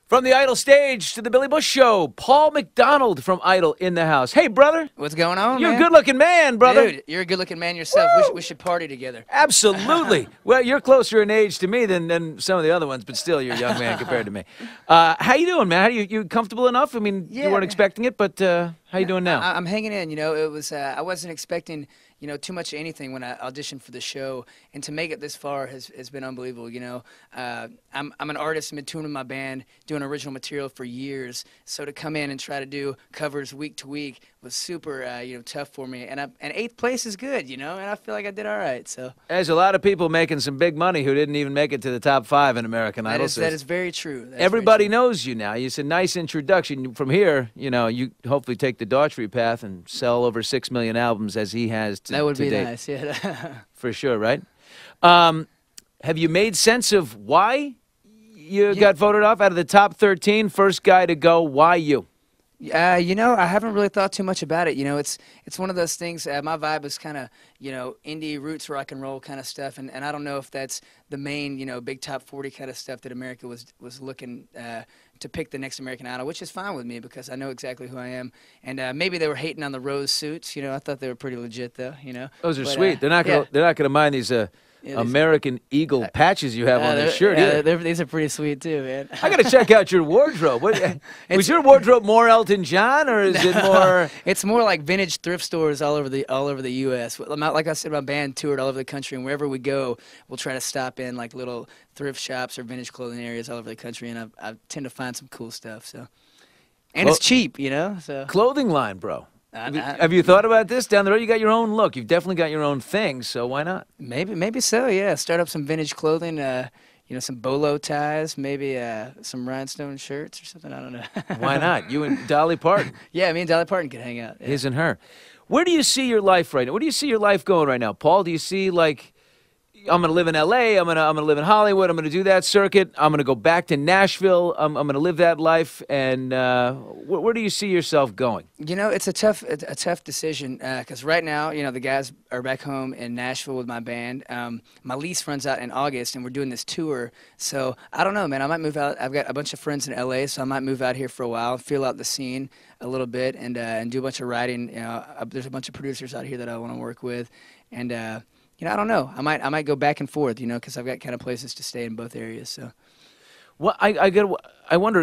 From the Idol stage to the Billy Bush Show, Paul McDonald from Idol in the house. Hey, brother. What's going on, You're man? a good-looking man, brother. Dude, you're a good-looking man yourself. We should party together. Absolutely. Well, you're closer in age to me than some of the other ones, but still, you're a young man compared to me. How you doing, man? You comfortable enough? I mean, Yeah, you weren't man. expecting it, but how you doing now? I'm hanging in. You know, it was I wasn't expecting too much of anything when I auditioned for the show, and to make it this far has been unbelievable. I'm an artist, I've been tuning my band, doing original material for years. So to come in and try to do covers week to week was super tough for me. And 8th place is good, and I feel like I did all right. So There's a lot of people making some big money who didn't even make it to the top 5 in American Idol. that is very true. That is Everybody very true. knows you now. It's a nice introduction. From here, you hopefully take the Daughtry path and sell over 6 million albums as he has to That would be date. nice, yeah. For sure, right? Have you made sense of why you got voted off out of the top 13? First guy to go. Why you? I haven't really thought too much about it. It's one of those things. My vibe is kind of, indie roots rock and roll kind of stuff, and I don't know if that's the main, big top 40 kind of stuff that America was looking to pick the next American Idol, which is fine with me because I know exactly who I am. And maybe they were hating on the rose suits. I thought they were pretty legit though. Those are sweet. They're not gonna mind these American Eagle patches you have on their shirt either. These are pretty sweet too, man. I got to check out your wardrobe. Was your wardrobe more Elton John, or is it more? It's more like vintage thrift stores all over the U.S. Like I said, my band toured all over the country, and wherever we go, we'll try to stop in like little thrift shops or vintage clothing areas all over the country, and I tend to find some cool stuff. So, and it's cheap, So Clothing line, bro. Have you thought about this down the road? You got your own look. You've definitely got your own thing, so why not? Maybe so. Yeah, start up some vintage clothing. Some bolo ties, maybe some rhinestone shirts or something. I don't know. Why not? You and Dolly Parton. Yeah, me and Dolly Parton could hang out. Yeah. His and her. Where do you see your life right now? Where do you see your life going right now, Paul? Do you see, like, I'm going to live in L.A., I'm gonna live in Hollywood, I'm going to do that circuit, I'm going to go back to Nashville, I'm going to live that life, and where do you see yourself going? It's a tough decision because right now, the guys are back home in Nashville with my band. My lease runs out in August, and we're doing this tour. So I don't know, man. I might move out. I've got a bunch of friends in L.A., so I might move out here for a while, feel out the scene a little bit, and do a bunch of writing. There's a bunch of producers out here that I want to work with, and I don't know. I might go back and forth, because I've got kind of places to stay in both areas. So, Well, I wonder,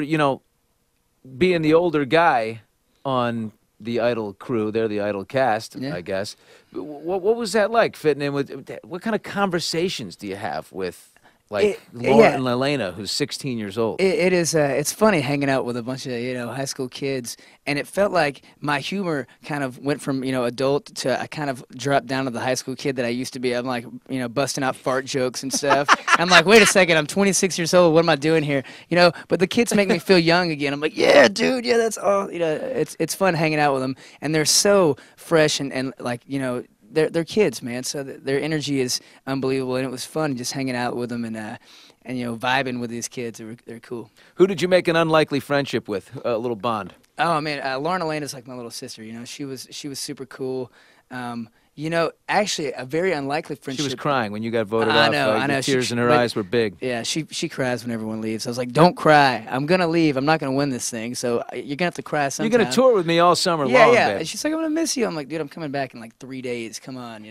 being the older guy on the Idol crew, they're the Idol cast, Yeah. I guess. What was that like, fitting in with? What kind of conversations do you have with, like, Laura and Elena, who's 16 years old? It is. It's funny hanging out with a bunch of high school kids, and it felt like my humor kind of went from adult to I kind of dropped down to the high school kid that I used to be. I'm like busting out fart jokes and stuff. I'm like, wait a second, I'm 26 years old. What am I doing here? But the kids make me feel young again. I'm like, yeah, dude, yeah, that's all. It's fun hanging out with them, and they're so fresh and like They're kids, man. So their energy is unbelievable, and it was fun just hanging out with them and vibing with these kids. They're cool. Who did you make an unlikely friendship with? A little bond. Oh man, Lauren Elena is like my little sister. She was super cool. Actually, a very unlikely friendship. She was crying when you got voted off. I know. The tears in her eyes were big. Yeah, she cries when everyone leaves. I was like, don't cry. I'm gonna leave. I'm not gonna win this thing. So you're gonna have to cry sometime. You're gonna tour with me all summer long. Yeah. Babe. And she's like, I'm gonna miss you. I'm like, dude, I'm coming back in like 3 days. Come on,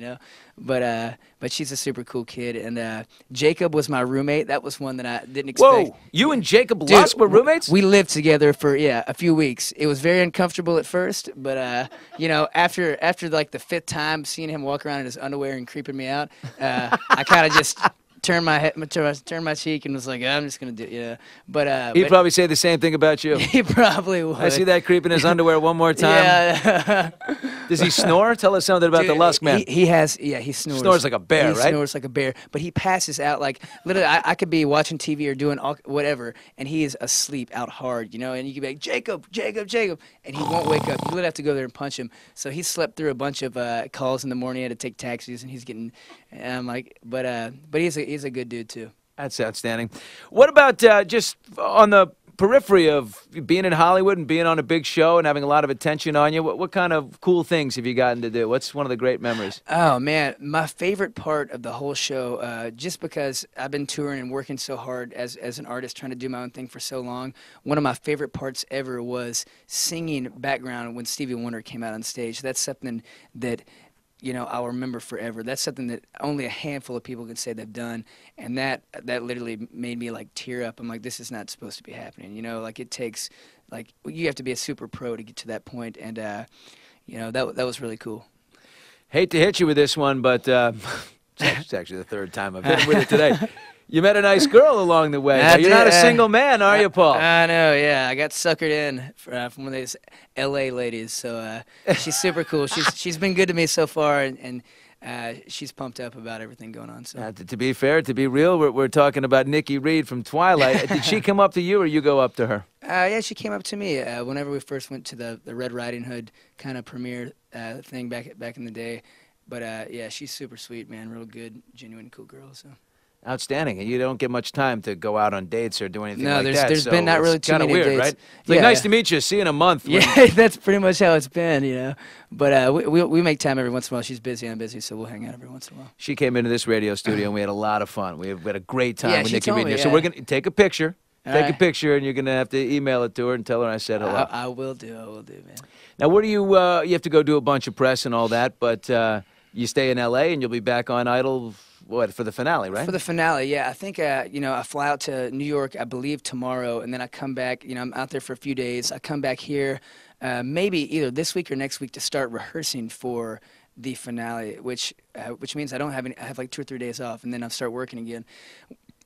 But she's a super cool kid. And Jacob was my roommate. That was one that I didn't expect. Whoa, you and Jacob Dude, Lusk were roommates? We lived together for a few weeks. It was very uncomfortable at first, but after like the 5th time seeing him walk around in his underwear and creeping me out, I kind of just turned my cheek and was like, I'm just gonna do it. He'd probably say the same thing about you. He probably would. I see that creep in his underwear one more time. Yeah. Does he snore? Tell us something about the Lusk man. He snores. Snores like a bear, right? He snores like a bear, but he passes out like literally. I could be watching TV or doing whatever, and he is asleep out hard, and you could be like, Jacob, and he won't wake up. You literally have to go there and punch him. So he slept through a bunch of calls in the morning. He had to take taxis, and he's getting. And I'm like, but he's a good dude too. That's outstanding. What about just on the periphery of being in Hollywood and being on a big show and having a lot of attention on you, what kind of cool things have you gotten to do? What's one of the great memories? Oh, man, my favorite part of the whole show, just because I've been touring and working so hard as an artist, trying to do my own thing for so long, one of my favorite parts ever was singing background when Stevie Wonder came out on stage. That's something that, you know, I'll remember forever. That's something that only a handful of people can say they've done, and that literally made me, like, tear up. I'm like, this is not supposed to be happening, you know? Like, it takes, like, you have to be a super pro to get to that point, and, you know, that was really cool. Hate to hit you with this one, but it's actually the third time I've hit with it today. You met a nice girl along the way. Now, you're not a single man, are you, Paul? I know, yeah. I got suckered in from one of these L.A. ladies, so she's super cool. She's been good to me so far, and she's pumped up about everything going on. So to be fair, to be real, we're talking about Nikki Reed from Twilight. Did she come up to you, or you go up to her? Yeah, she came up to me whenever we first went to the Red Riding Hood kind of premiere thing back in the day. But yeah, she's super sweet, man. Real good, genuine, cool girl. So. Outstanding. And you don't get much time to go out on dates or do anything like that. No, there's been not really too many weird, dates. Right? It's like, nice to meet you. See you in a month. Yeah, that's pretty much how it's been, you know. But we make time every once in a while. She's busy, I'm busy, so we'll hang out every once in a while. She came into this radio studio, and we had a lot of fun. We had a great time with Nikki Reed here. Yeah. So we're going to take a picture. Take a picture, and you're going to have to email it to her and tell her I said hello. I will do, man. Now, where do you have to go do a bunch of press and all that, but you stay in L.A., and you'll be back on Idol, what, for the finale, right? For the finale, yeah. I think, you know, I fly out to New York, I believe, tomorrow, and then I come back. You know, I'm out there for a few days. I come back here maybe either this week or next week to start rehearsing for the finale, which means I have like 2 or 3 days off, and then I'll start working again.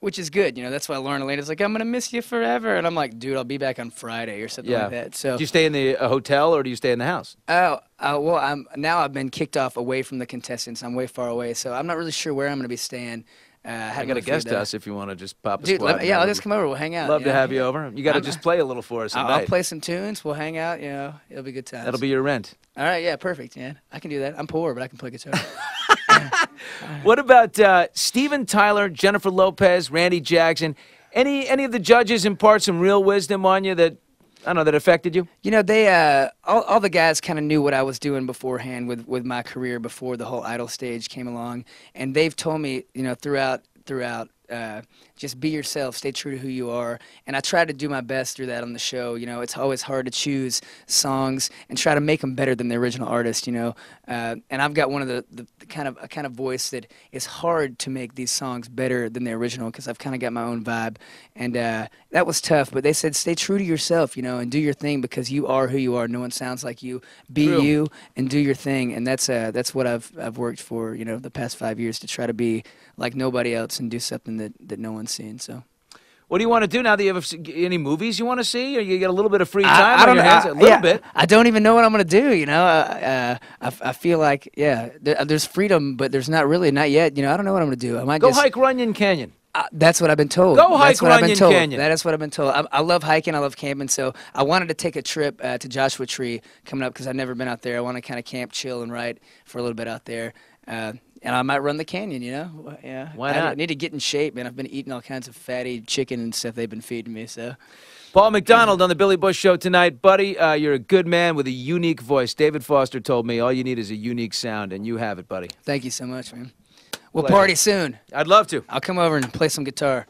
Which is good, you know. That's why Lauren Elena's like, I'm gonna miss you forever, and I'm like, dude, I'll be back on Friday or something like that. So, do you stay in the hotel or do you stay in the house? Well, I've been kicked off away from the contestants. I'm way far away, so I'm not really sure where I'm gonna be staying. I got a guest house if you want to just pop a dude, squad. I'll just come over. We'll hang out. Love to have you over. You got to just play a little for us. I'll play some tunes. We'll hang out. You know, it'll be good times. That'll be your rent. All right, yeah, perfect, man. I can do that. I'm poor, but I can play guitar. What about Steven Tyler, Jennifer Lopez, Randy Jackson? Any of the judges impart some real wisdom on you that, I don't know, that affected you? You know, they all the guys kind of knew what I was doing beforehand with my career before the whole Idol stage came along, and they've told me, you know, throughout just be yourself, stay true to who you are, and I try to do my best through that on the show. You know, it's always hard to choose songs and try to make them better than the original artist. You know, and I've got one of the kind of voice that is hard to make these songs better than the original because I've kind of got my own vibe, and that was tough. But they said stay true to yourself, you know, and do your thing because you are who you are. No one sounds like you. Be True. you and do your thing, and that's what I've worked for. You know, the past 5 years to try to be like nobody else and do something that no one's seen. So, what do you want to do now that you have any movies you want to see, or you get a little bit of free time I on your hands? A little bit. I don't even know what I'm going to do. You know, I feel like there's freedom, but there's not yet. You know, I don't know what I'm going to do. I might go hike Runyon Canyon. That's what I've been told. Go hike Runyon Canyon. That is what I've been told. I love hiking. I love camping. So I wanted to take a trip to Joshua Tree coming up because I've never been out there. I want to kind of camp, chill, and ride for a little bit out there. And I might run the canyon, you know? Yeah. Why not? I need to get in shape, man. I've been eating all kinds of fatty chicken and stuff they've been feeding me, so. Paul McDonald on the Billy Bush Show tonight. Buddy, you're a good man with a unique voice. David Foster told me all you need is a unique sound, and you have it, buddy. Thank you so much, man. We'll party soon. I'd love to. I'll come over and play some guitar.